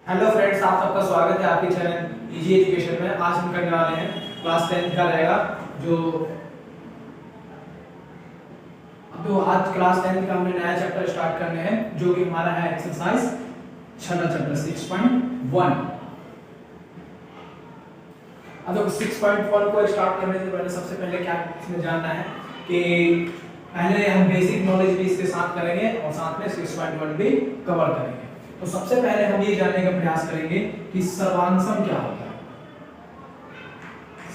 Hello friends, आप सबका स्वागत है आपके चैनल इजी एजुकेशन में। आज हम करने वाले हैं क्लास 10 का रहेगा जो आज क्लास 10 का हमने नया चैप्टर स्टार्ट करने हैं जो कि हमारा है एक्सरसाइज छठा चैप्टर 6.1। अब देखो 6.1 को स्टार्ट करने से पहले सबसे पहले क्या इसमें जानना है कि पहले हम बेसिक नॉलेज भी इसके साथ करेंगे और साथ में 6.1 भी कवर करेंगे। तो सबसे पहले हम ये जानने का प्रयास करेंगे कि सर्वांग क्या होता है,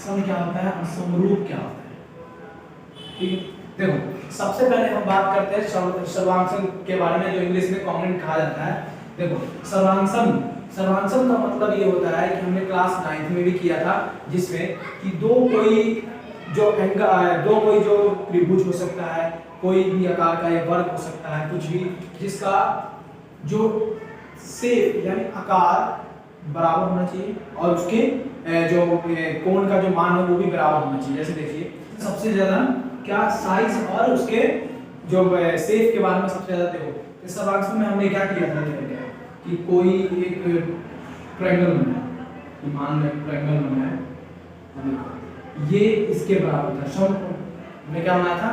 सम क्या होता है और समरूप क्या होता है। ठीक है, देखो सबसे पहले हम बात करते हैं सर्वांग के बारे में जो इंग्लिश में कॉम्पोनेंट कहा जाता है। देखो सर्वांग का मतलब ये होता है कि हमने क्लास 9th में भी किया था, जिसमें कि दो कोई जो त्रिभुज हो सकता है, कोई भी आकार का एक वर्ग हो सकता है, कुछ भी जिसका जो शेप यानी आकार बराबर होना चाहिए और उसके जो कोण का जो मान है वो भी बराबर होना चाहिए। जैसे देखिए सबसे ज्यादा क्या साइज और उसके जो शेप के बारे में सबसे ज्यादा देखो इस सर्वांग में हमने क्या किया था कि कोई एक ट्रायंगल बना है, मान लो ट्रायंगल बना है, ये इसके बराबर था। सम में क्या बनाया था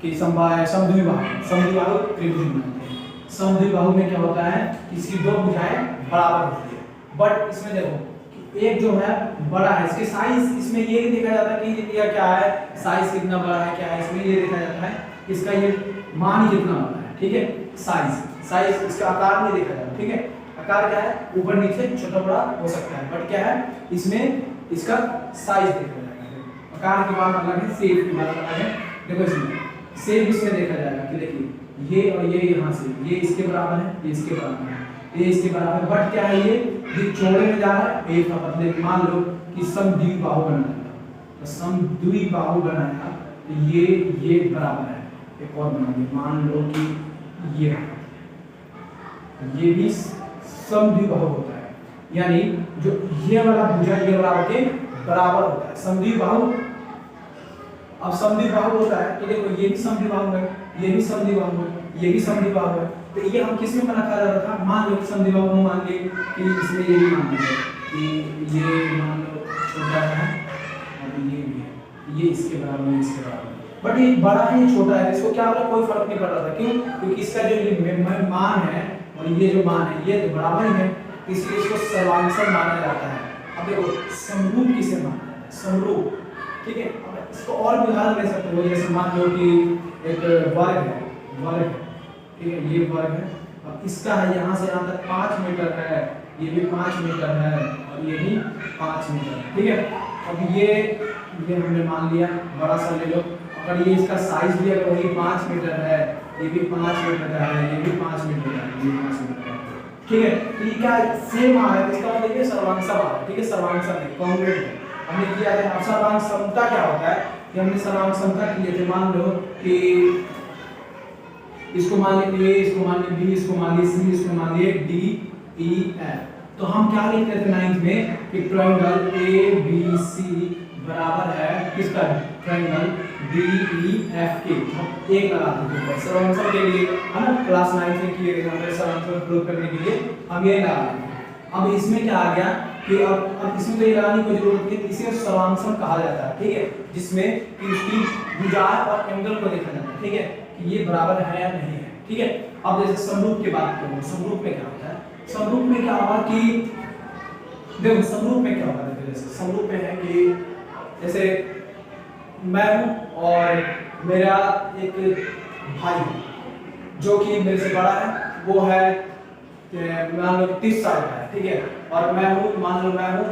कि समद्विबाहु त्रिभुज बनाते हैं। समद्विबाहु में क्या होता है कि इसकी दो भुजाएं बराबर होती है, बट इसमें देखो कि एक जो है बड़ा है, इसके साइज इसमें ये नहीं देखा जाता कि ये क्या है, साइज कितना बड़ा है क्या है, इसमें ये देखा जाता है इसका ये मान कितना बड़ा है। ठीक है, साइज इसका आकार नहीं देखा जाता। ठीक है, आकार क्या है, ऊपर नीचे छोटा बड़ा हो सकता है, बट क्या है इसमें इसका साइज देखा जाएगा। आकार की बात अलग है, शेप की बात अलग है। देखो इसमें शेप इसमें देखा जाएगा कि देखिए ये और ये यहाँ से ये इसके बराबर है, ये इसके बराबर है, ये इसके बराबर है, बट क्या है ये चौड़े में जा रहा है, एक पतले। मान लो कि समद्विबाहु बनाया तो समद्विबाहु बनाया तो ये बराबर है, एक और बना दिया, मान लो कि ये भी समद्विबाहु होता है, यानी जो ये वाला भुजा ये वाला के बराबर होता है समद्विबाहु। अब समद्विबाहु होता है तो देखो ये भी समद्विबाहु है, ये भी समद्विबाहु है, ये भी समद्विबाहु है, तो ये हम किस में बना रहा था, मान लो कि समद्विबाहु मान लिए कि इसमें ये भी मान लीजिए कि ये मान लो छोटा है और ये भी है, ये इसके बराबर है, इसके बराबर है, बट ये बड़ा है ये छोटा है, इसको क्या वाला कोई फर्क नहीं पड़ रहा था। क्यों? क्योंकि इसका जो मान है और ये जो मान है ये तो बराबर ही है, इसलिए इसको सर्वांग माना जाता है। अब देखो समरूप किसे माना जाता है, समरूप। ठीक है, इसको और भी उदाहरण ले सकते हो, जैसे मान लो कि एक वर्ग है, ठीक है, ये वर्ग है, अब इसका है यहाँ से यहाँ तक 5 मीटर है, ये भी 5 मीटर है और ये भी 5 मीटर है। ठीक है, अब ये हमने मान लिया, बड़ा सा ले लो, अगर ये इसका साइज भी अगर वही 5 मीटर है, ये भी 5 मीटर का है, ये भी 5 मीटर का है, ये 5 मीटर का है। ठीक है, तो ये क्या सेम आ रहा है, इसका मतलब ये सर्वांग आ रहा है। ठीक है, सर्वांग नहीं कॉन्ग्रुएंट है हमने किया है। अब सर्वांग समता क्या होता है कि हमने सर्वांग समता किए थे, मान लो कि इसको मान लिए A, इसको मान लिए B, इसको मान लिए C, इसको मान लिए D, E, F। तो हम क्या लिखते थे 9th में कि ट्रायंगल ABC बराबर है किसका, ट्रायंगल DEF के। हम एक लगाते थे सर्वांग के लिए, है ना, क्लास 9th में किए गए हमने सर्वांग प्रूव करने के लिए हम ये लगाते थे। अब इसमें क्या आ गया कि अब इसमें तो ये लगाने की जरूरत नहीं, इसे सर्वांग कहा जाता है। ठीक है, जिसमें कि उसकी भुजा और एंगल को देखा जाता है। ठीक है, कि ये बराबर है या नहीं है। ठीक है, अब जैसे समरूप की बात करूं, समरूप में क्या होता है, समरूप में क्या होगा कि देखो समरूप में क्या होगा, जैसे समरूप में है कि जैसे मैं हूं और मेरा एक भाई जो कि मेरे से बड़ा है, वो है मान लो 30 साल का है। ठीक है, और मैं हूं मान लो मैं हूं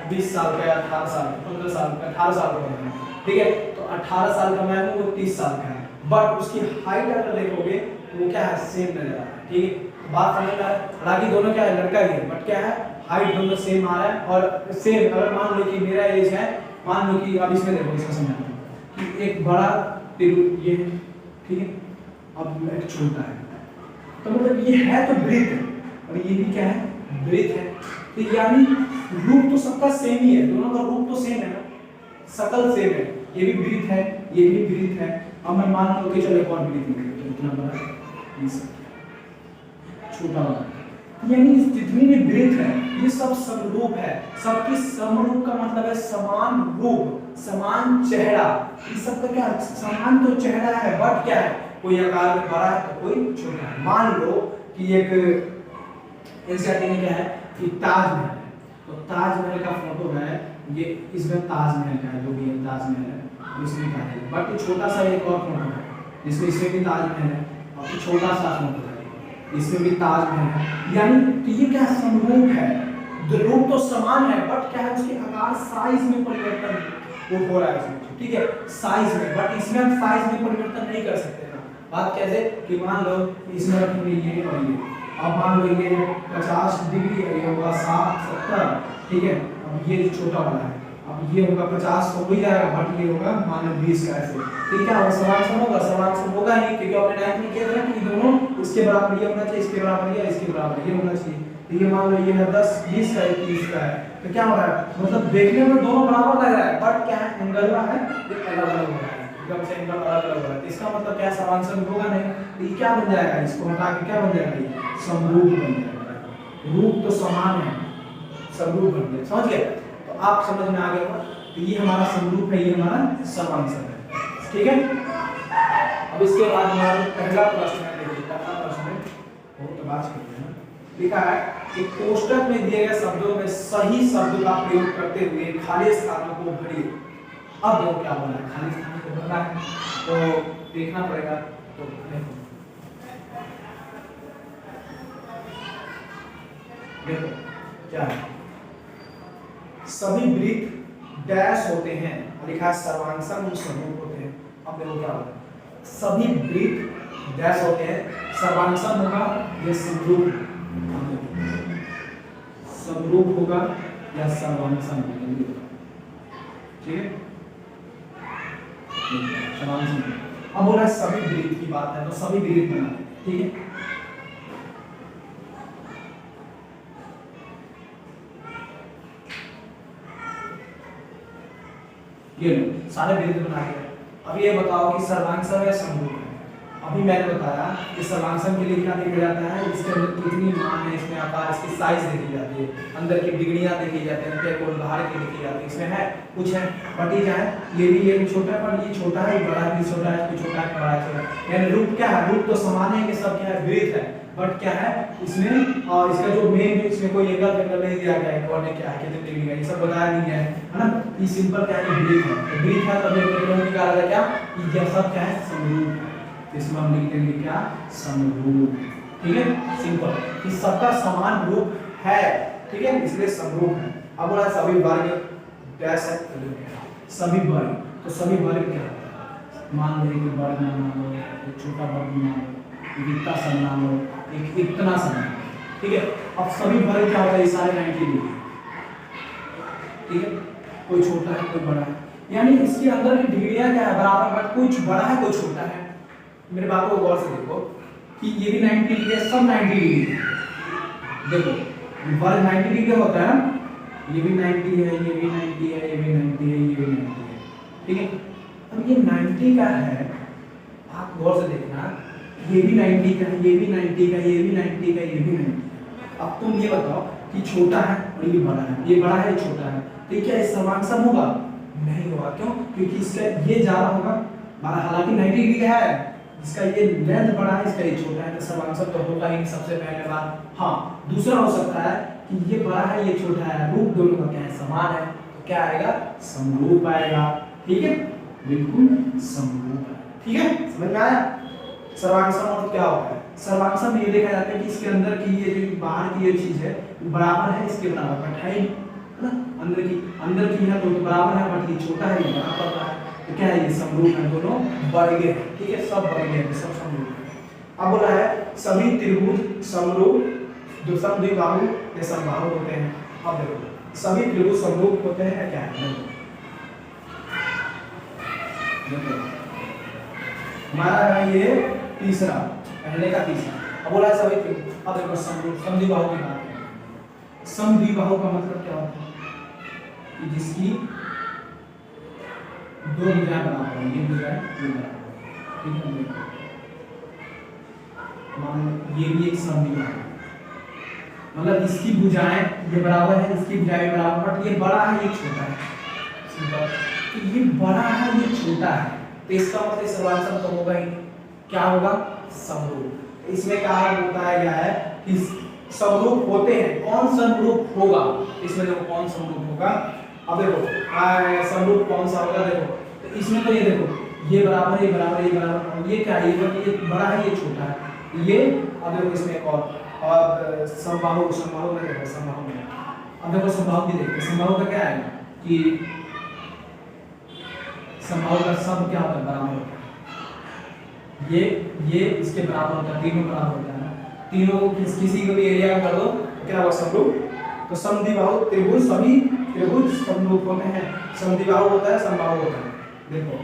20 साल का या 18 साल 15 साल का 18 साल का हूं। ठीक है, तो 18 साल का मैं हूं, वो 30 साल का है, बट उसकी हाइट अगर देखोगे तो वो क्या है, सेम नजर आ रहा है। ठीक है, बात समझ में आ रहा है, हालांकि दोनों क्या है, लड़का ही है, बट क्या है हाइट दोनों सेम आ रहा है। और सेम अगर मान लो कि मेरा एज है, मान लो कि अब इसमें देखो, इसको समझाता हूं कि एक बड़ा त्रिभुज ये है, ठीक है, अब एक छोटा है, तो मतलब ये है तो ब्रेथ है और ये भी क्या है, ब्रेथ है। तो यानी रूप तो सबका सेम ही है, दोनों का रूप तो सेम है ना, शकल सेम है, ये भी ब्रेथ है, ये भी ब्रेथ है। अब मैं मान लो कि चलो एक और ब्रेथ निकले तो इतना बड़ा ये सब छोटा वाला, यानी जितनी भी ब्रेथ ये सब समरूप है। सबकी समरूप का मतलब है समान रूप, समान चेहरा। ये सब का क्या समान तो चेहरा है, बट क्या है कोई आकार में बड़ा है तो कोई छोटा है। मान लो कि एक एनसीईआरटी में क्या है कि ताजमहल है, तो ताजमहल का फोटो है, ये इसमें ताजमहल का है, जो भी है ताजमहल है, इसमें क्या है, बट छोटा सा एक और फोटो है जिसमें इसमें भी ताजमहल है और छोटा सा फोटो है, इसमें भी ताजमहल है। यानी तो ये क्या समरूप है, रूप तो समान है बट क्या है उसके आकार साइज में परिवर्तन वो हो रहा है उसमें, ठीक है साइज में, बट इसमें हम साइज में परिवर्तन नहीं कर सकते ना। बात कैसे कि मान लो इसमें रखेंगे ये और ये, अब मान लो ये 50 डिग्री है, ये होगा 60 70, ठीक है। अब ये छोटा वाला है, अब ये होगा 50 तो हो ही जाएगा, बट ये होगा मान लो 20 का ऐसे, ठीक है। और समांतर होगा, समांतर होगा नहीं क्योंकि आपने टाइम में किया था कि दोनों इसके बराबर ये होना चाहिए, इसके बराबर ये, इसके बराबर ये होना चाहिए। तो ये मान लो ये है 10 20 का है 30 का है, तो क्या हो रहा है मतलब देखने में दोनों बराबर लग रहा है बट क्या है एंगल है ये अलग अलग हो रहा है, एकदम से एंगल अलग अलग हो रहा है। तो इसका मतलब क्या समांतर होगा नहीं, तो ये क्या बन जाएगा, इसको हटा के क्या बन जाएगा ये समरूप बन जाएगा। रूप तो समान है, समरूप बन गया, समझ गए। तो आप समझ में आ गया होगा, तो ये हमारा समरूप है, ये हमारा समांतर है, ठीक है। अब इसके बाद हमारा पहला प्रश्न है, देखिए पहला प्रश्न है बहुत बात करते हैं, लिखा है कि कोष्ठक में दिए गए शब्दों में सही शब्द का प्रयोग करते हुए खाली स्थानों को भरिए। अब देखो क्या बोला है, खाली स्थान को भरना है तो देखना पड़ेगा, तो देखो क्या है, सभी वृत्त डैश होते हैं, लिखा है सर्वांगसम समरूप होते हैं। अब देखो क्या होगा, सभी वृत्त डैश होते हैं, सर्वांगसम होगा या समरूप, समरूप होगा या सर्वांगसम होगा, ठीक है। सर्वांगसम अब बोला सभी वृत्त की बात है तो सभी वृत्त बना, ठीक है। ये लो सारे वृत्त बना के, अब ये बताओ कि सर्वांगसम या समरूप है। अभी मैंने बताया कि सर्वांगसम के लिए क्या देखा जाता है, इसके अंदर कितनी मान है, इसमें आकार, इसकी साइज देखी जाती है, अंदर की डिग्रियां देखी जाती है, क्या कोण बाहर की देखी जाती है, इसमें है कुछ है बट ये क्या है, ये भी छोटा है पर ये छोटा है, ये बड़ा है, ये छोटा है, ये छोटा है, बड़ा है, छोटा। यानी रूप क्या है, रूप तो समान है कि सब क्या है वृत्त है, बट क्या है इसमें और इसका जो मेन जो इसमें कोई एंगल नहीं दिया गया है, कौन है क्या है कितने डिग्री का, ये सब बताया नहीं गया है ना। ये सिंपल क्या है वृत्त है, तो वृत्त है तब ये निकाला जाए क्या, ये सब क्या है समरूप है, इसमें हम लिख देंगे क्या समरूप, ठीक है। सिंपल कि सबका समान रूप है, ठीक है, इसलिए समरूप है। अब बोला सभी वर्ग डैश है, सभी वर्ग, तो सभी वर्ग क्या है, मान लो एक वर्ग मान लो, एक छोटा वर्ग मान लो, एक इतना सा मान लो, एक इतना सा, ठीक है। अब सभी वर्ग क्या होता है, सारे 90 डिग्री, ठीक है, कोई छोटा है कोई बड़ा है, यानी इसके अंदर की डिग्रियां क्या है बराबर, बट कुछ बड़ा है कुछ छोटा है। मेरे बात को गौर से देखो कि ये भी 90 डिग्री है, सब 90 डिग्री है, देखो वर्ग 90 डिग्री होता है ना, ये भी 90 है, ये भी 90 है, ये भी 90 है, ये भी 90 है, ठीक है। अब ये 90 का है, आप गौर से देखना, ये भी 90 का है, ये भी 90 का, ये भी 90 का, ये भी 90 का। अब तुम ये बताओ कि छोटा है और ये बड़ा है, ये बड़ा है ये छोटा है, तो क्या ये समांतर होगा, नहीं होगा, क्यों, क्योंकि इसका ये ज्यादा होगा, हालांकि 90 डिग्री का है, इसका ये लेंथ बड़ा है, इसका ये छोटा है, तो समांतर तो होगा ही सबसे पहले बात। हाँ दूसरा हो सकता है कि ये बड़ा है ये छोटा है, रूप दोनों का क्या है समान है, तो क्या आएगा समरूप आएगा, ठीक है, बिल्कुल समरूप है, ठीक है, समझ में आया। सर्वांगसम मतलब क्या होता है, सर्वांगसम ये देखा जाता है कि इसके अंदर की ये जो बाहर की ये चीज है बराबर है इसके बराबर, बट है ना, अंदर की है तो बराबर है बट ये छोटा है ये बड़ा पड़ रहा है, तो क्या है ये समरूप है, दोनों वर्गे, ठीक है, सब वर्गे हैं, सब समरूप है। अब बोला है सभी त्रिभुज समरूप, जो समद्विबाहु या समबाहु होते हैं। अब देखो सभी त्रिभुज समरूप होते हैं क्या है, देखो हमारा है ये तीसरा, पहले का तीसरा। अब बोला है सभी त्रिभुज, अब देखो समरूप समद्विबाहु की बात है। समद्विबाहु का मतलब क्या होता है कि जिसकी दो भुजाएं बराबर हैं, ये भुजाएं ये बराबर है, ठीक है। मान लो ये भी एक समद्विबाहु, मतलब इसकी भुजाएं ये बराबर है, इसकी भुजाएं बराबर, बट ये बड़ा है ये छोटा है, सिंपल। तो ये बड़ा है ये छोटा है, तो इसका मतलब सर्वांग तो होगा ही, क्या होगा, समरूप। इसमें कहा होता है क्या है कि समरूप होते हैं, कौन समरूप होगा, इसमें देखो कौन समरूप होगा। अब देखो समरूप कौन सा होगा, देखो तो इसमें तो ये देखो ये बराबर ये बराबर ये बराबर, ये क्या है, ये बड़ा है ये छोटा है, ये। अब देखो इसमें एक और समबाहु, समबाहु में देखो, समबाहु में अब देखो समबाहु की देखते हैं, समबाहु का क्या है कि समबाहु का सब क्या होता है, बराबर होता है, ये इसके बराबर होता है, तीनों बराबर होता है ना, तीनों को किसी को भी एरिया कर दो तो क्या होगा, समरूप। तो समद्विबाहु त्रिभुज, सभी त्रिभुज समरूप होते हैं, समद्विबाहु होता है, समबाहु होता है। देखो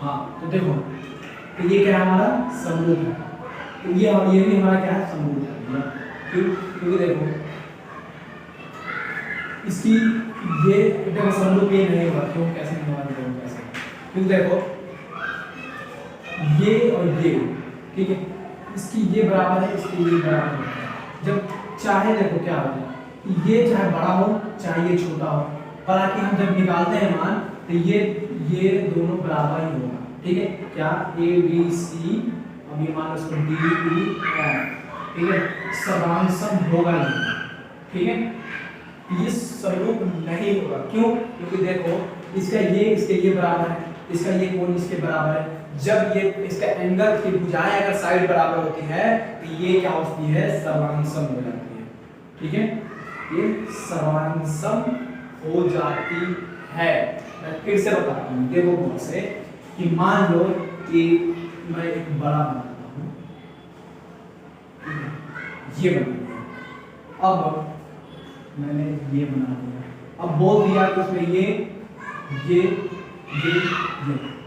हाँ, तो देखो तो ये क्या है हमारा समरूप है, तो ये भी हमारा क्या है, समरूप है। क्योंकि देखो इसकी ये देखो समरूप ये नहीं होगा, क्यों कैसे नहीं होगा, देखो कैसे, क्योंकि देखो ये और ये, ठीक है, इसकी ये बराबर है, इसकी ये बराबर है। जब चाहे देखो क्या होता है, ये चाहे बड़ा हो चाहे ये छोटा हो, हालांकि हम जब निकालते हैं मान तो ये दोनों बराबर ही होगा, ठीक है, क्या ए बी सी, अब ये मान उसको डी ई एफ, ठीक है, सर्वांग होगा नहीं, ठीक है, ये समरूप नहीं होगा, क्यों, क्योंकि देखो इसका ये इसके ये बराबर है, इसका ये कोण इसके बराबर है, जब ये इसका एंगल की भुजाएं अगर साइड बराबर होती है तो ये क्या होती है, सर्वांग हो जाती है, ठीक है, ये सर्वांग हो जाती है। मैं फिर से बताता हूँ, देखो गौर से कि मान लो कि मैं एक बड़ा बनाता हूँ, ये बना दिया, अब मैंने ये बना दिया, अब बोल दिया कि उसमें ये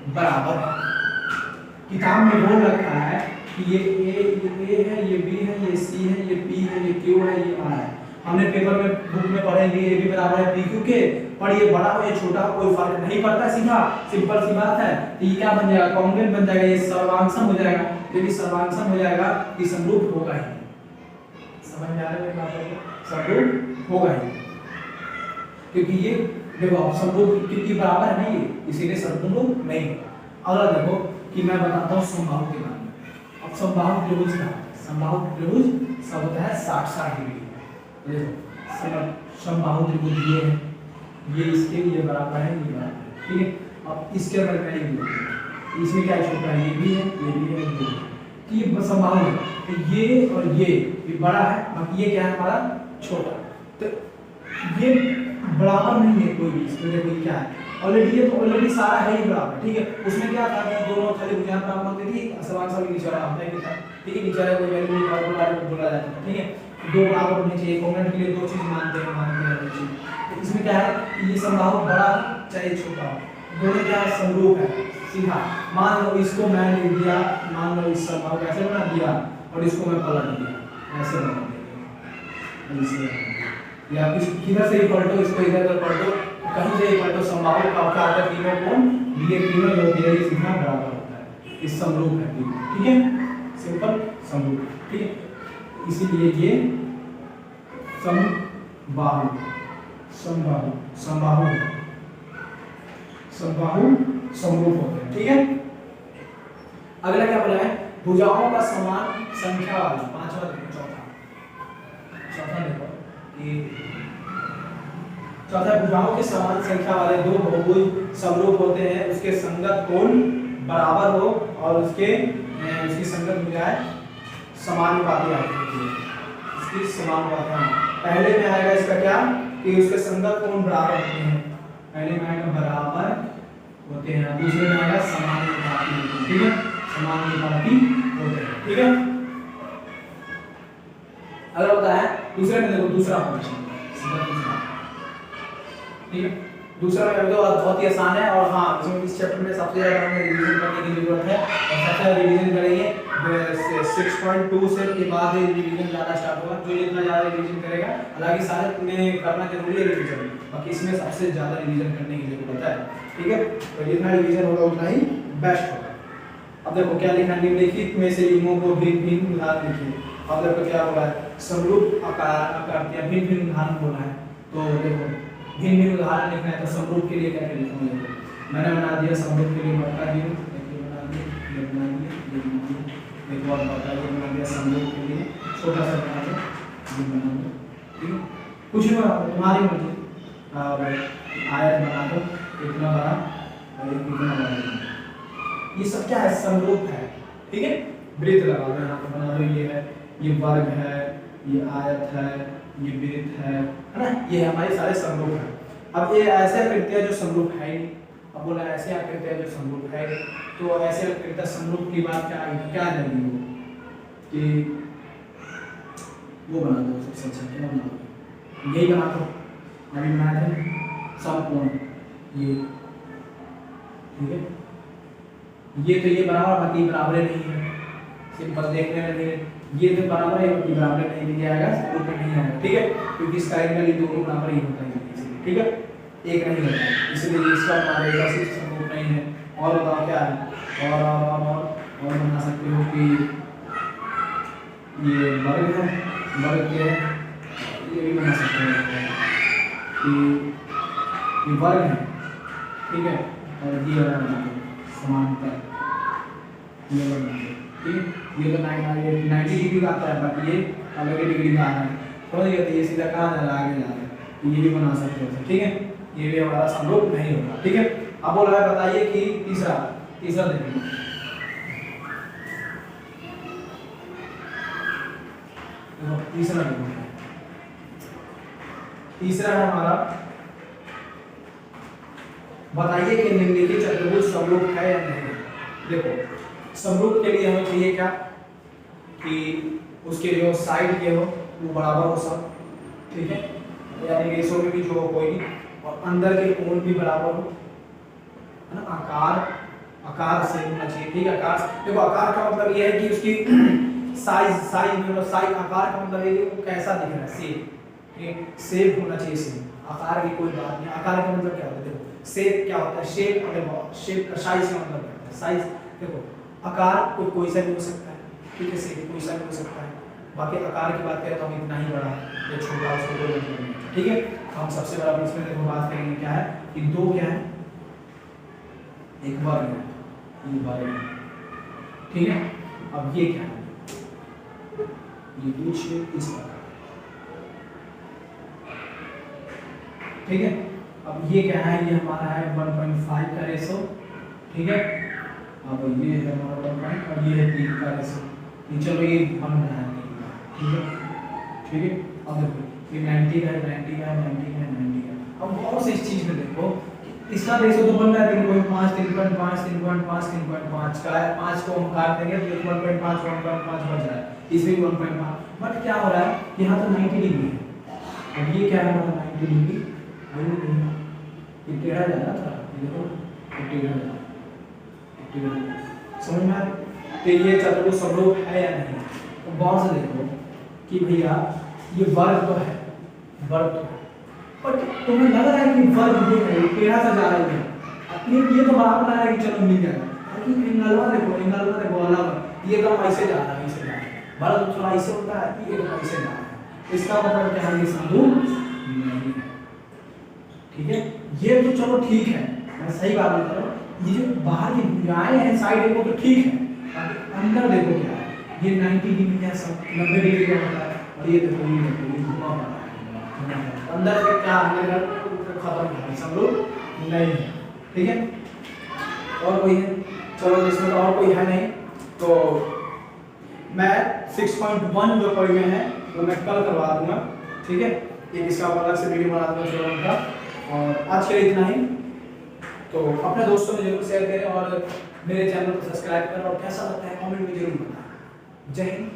बराबर है, किताब में बोल रखा है कि ये ए है, ये बी है, ये सी है, ये पी है, ये क्यू है, ये आर है। हमने पेपर में बुक में पढ़ेंगे ये भी बराबर है पी क्यू के, पर ये बड़ा हो या छोटा हो कोई फर्क नहीं पड़ता, सीधा सिंपल सी बात है। तो ये क्या बन जाएगा, कॉन्ग्रुएंट बन जाएगा, ये सर्वांग हो जाएगा, यदि सर्वांग हो जाएगा ये समरूप होगा ही, समझ में आ रहा है बात को, समरूप होगा ही, क्योंकि ये देखो अब समरूप क्योंकि बराबर है नहीं, इसीलिए समरूप नहीं होगा। अगला देखो कि मैं बताता हूँ समबाहु के बारे में। अब समबाहु त्रिभुज का, समबाहु त्रिभुज सब होता है 60-60 डिग्री, देखो समबाहु त्रिभुज ये है, ये इसके लिए बराबर है, ये बराबर है, ठीक है। अब इसके अंदर क्या है, इसमें क्या छोटा है, ये भी है, ये भी है, ये भी है, तो ये समबाहु है, तो ये और ये बड़ा है, बाकी ये क्या है हमारा छोटा, तो ये बराबर नहीं है कोई भी, इसमें देखो क्या है, ऑलरेडी ये तो ऑलरेडी सारा है ही बराबर, ठीक है। उसमें क्या था कि दोनों खाली भुजाएं बराबर होती थी, समान सा नीचे वाला होता है, ठीक है, नीचे वाले कोई वैल्यू नहीं बोला जाता है, ठीक है, दो बराबर होने चाहिए, कॉम्पोनेंट के लिए दो चीज मानते हैं। तो इसमें क्या है कि ये समबाहु बड़ा चाहे छोटा हो, दोनों क्या है, समरूप है, सीधा। मान लो इसको मैं लिख दिया, मान लो इस समबाहु को ऐसे बना दिया और इसको मैं पलट दिया, ऐसे बना दिया, या किधर से ही पलटो, इसको इधर पलटो, कहीं से ही पलटो, समबाहु का क्या होता है, तीनों कोण ये तीनों जो होती है ये सीधा बराबर होता है, इस समरूप है, ठीक है, सिंपल समरूप, ठीक है। इसीलिए ये समबाहु समबाहु समबाहु समबाहु समरूप होते हैं, ठीक है। अगला क्या बोला है, भुजाओं का समान संख्या वाला, पांचवा देखो, चौथा देखो कि चौथा, भुजाओं के समान संख्या वाले दो बहुभुज समरूप होते हैं, उसके संगत कोण बराबर हो और उसकी संगत भुजाएं समानुपाती आती है, इसकी समानुपाती। पहले में आएगा इसका क्या कि उसके संगत कोण बराबर होते हैं, पहले में आएगा बराबर होते हैं, दूसरे में आएगा समानुपाती, ठीक है, समानुपाती होते हैं। ठीक है, अगर होता है दूसरे में देखो दूसरा क्वेश्चन, ठीक है, दूसरा में तो बहुत ही आसान है और हाँ इसमें इस चैप्टर में सबसे ज्यादा हमें रिवीजन करने की जरूरत है और सबसे ज्यादा रिवीजन करेंगे 6.2 से के बाद रिवीजन ज़्यादा स्टार्ट होगा। जो जितना ज़्यादा रिवीजन करेगा, हालांकि सारे में करना जरूरी है रिवीजन, बाकी इसमें सबसे ज़्यादा रिवीजन करने की जरूरत है। ठीक है, तो जितना रिवीजन होगा उतना ही बेस्ट होगा। अब देखो क्या लिखा है, निम्नलिखित में से इनों को भिन्न भिन्न उदाहरण लिखिए। अब देखो क्या होगा, समरूप आकृतियां भिन्न भिन्न उदाहरण बोला है, तो देखो भिन्न भिन्न उदाहरण लिखना है तो समरूप के लिए क्या क्या लिखूंगा, मैंने बना दिया समरूप के लिए बता दिया, बना दिया, ये बना दिया, ये बना दिया, एक और बना दिया समरूप के लिए छोटा सा बना दो, ये बना दो, ठीक है, कुछ भी बना दो तुम्हारी मर्जी, और आयत बना दो इतना बड़ा और इतना बड़ा, ये सब क्या है, समरूप है। ठीक है, वृत्त लगा दो यहाँ पे, बना दो, ये है, ये वर्ग है, ये आयत है, ये वृत्त है ना, ये हमारे सारे समरूप हैं। अब ये ऐसे आकृतियां जो समरूप है ही, अब बोला ऐसे आकृतियां जो समरूप है, तो ऐसे आकृतियां समरूप की बात क्या क्या जाएगी वो कि वो बना दो, सबसे अच्छा क्या बना दो, यही बना दो, अभी बनाए थे समकोण, ये ठीक है, ये तो ये बराबर, बाकी बराबर नहीं है, सिंपल देखने में नहीं है, ये तो बराबर है बाकी बराबर नहीं दिया जाएगा, समरूप में नहीं आएगा। ठीक है, क्योंकि इसका एंगल ये दोनों बराबर ही होता है इसलिए, ठीक है, एक नहीं होता है, इसलिए इसका मारेगा सिर्फ समरूप नहीं है। और बताओ क्या है, और बना सकते हो कि ये वर्ग है, वर्ग के ये भी बना सकते हो कि ये वर्ग है, ठीक है, और ये बना समांतर, ये बना, ठीक है, ये तो 90 डिग्री का आता है, बाकी ये अलग डिग्री का आता है, समझ गए, तो ये सीधा कहाँ जा रहा है, आगे जा रहा है, तो ये भी बना सकते हो। ठीक है, ये भी हमारा समरूप नहीं होगा। ठीक है, अब बोल रहा है बताइए कि तीसरा देखिए, देखो तीसरा देखो, तीसरा है हमारा, बताइए कि निम्नलिखित चतुर्भुज समरूप है या नहीं। देखो समरूप के लिए हमें चाहिए क्या कि उसके जो साइड के हो वो बराबर हो सब, ठीक है, यानी रेशो में भी जो हो कोई नहीं, और अंदर के कोण भी बराबर हो, है ना, आकार से होना चाहिए। ठीक है, आकार, देखो आकार का मतलब ये है कि उसकी साइज आकार का मतलब है कि वो कैसा दिख रहा है, शेप, ठीक है, शेप होना चाहिए, शेप, आकार की कोई बात नहीं। आकार का मतलब क्या होता है, देखो शेप क्या होता है, शेप का साइज का मतलब क्या होता है, साइज, देखो आकार कोई सा भी हो सकता है, ठीक है, शेप कोई सा भी हो सकता है, बाकी आकार की बात करें तो हम इतना ही बड़ा या छोटा उसको कोई मतलब नहीं। ठीक है, हम सबसे बड़ा इसमें देखो बात करेंगे क्या है कि दो क्या है, एक वर्ग है, ये वर्ग है, ठीक है, अब ये क्या है, ये कुछ इस प्रकार, ठीक है, अब ये क्या है, ये हमारा है 1.5 का रेशो, ठीक है, अब ये है हमारा 1 और ये है 3 का रेशो, चलो ये हम बनाएंगे, ठीक है, ठीक है, अब देखो ये 90 का है, 90 का है, 90 का है, 90 का, अब बहुत सी इस चीज में देखो इसका रेशो तो बन रहा है 3.5 3.5 3.5 3.5 का है, 5 को हम काट देंगे तो 1.5 1.5 बच रहा है, इसमें भी 1.5, बट क्या हो रहा है यहाँ तो 90 डिग्री है, अब ये क्या है हमारा 90 डिग्री, ये टेढ़ा जा रहा था, ये देखो टेढ़ा जा रहा, समझ में आ रहा है, तो ये चतुर्भुज समरूप है या नहीं। तो गौर से देखो कि भैया ये वर्ग तो है, वर्ग तो है, पर तुम्हें लग रहा है कि वर्ग ये है, टेढ़ा सा जा रहा है, अपने ये तो बराबर आ रहा है कि चलो मिल जाएगा, लेकिन एंगलवा देखो अलग, ये तो ऐसे जा रहा है, ऐसे जा रहा है, वर्ग थोड़ा ऐसे होता है कि ये तो ऐसे जा रहा है, इसका मतलब क्या है, ये समरूप नहीं है। ठीक है, ये तो चलो ठीक है, मैं सही बात बता रहा हूँ, ये जो बाहर की भुजाएं हैं साइड है वो तो ठीक है, बाकी अंदर देखो क्या है, ये 90 डिग्री है, सब 90 डिग्री का होता है, और ये देखो ये घुमा पड़ा है, अंदर से क्या अंदर खत्म है, समरूप नहीं है। ठीक है, और कोई है, चलो इसमें तो और कोई है नहीं, तो मैं 6.1 जो पढ़े हुए हैं वो मैं कल करवा दूंगा। ठीक है, एक इसका अलग से वीडियो बना दूंगा चलो उनका, और आज के लिए इतना ही, तो अपने दोस्तों में जरूर शेयर करें, और मेरे चैनल को सब्सक्राइब करें और कैसा लगता है कमेंट में जरूर बताएं। जय हिंद।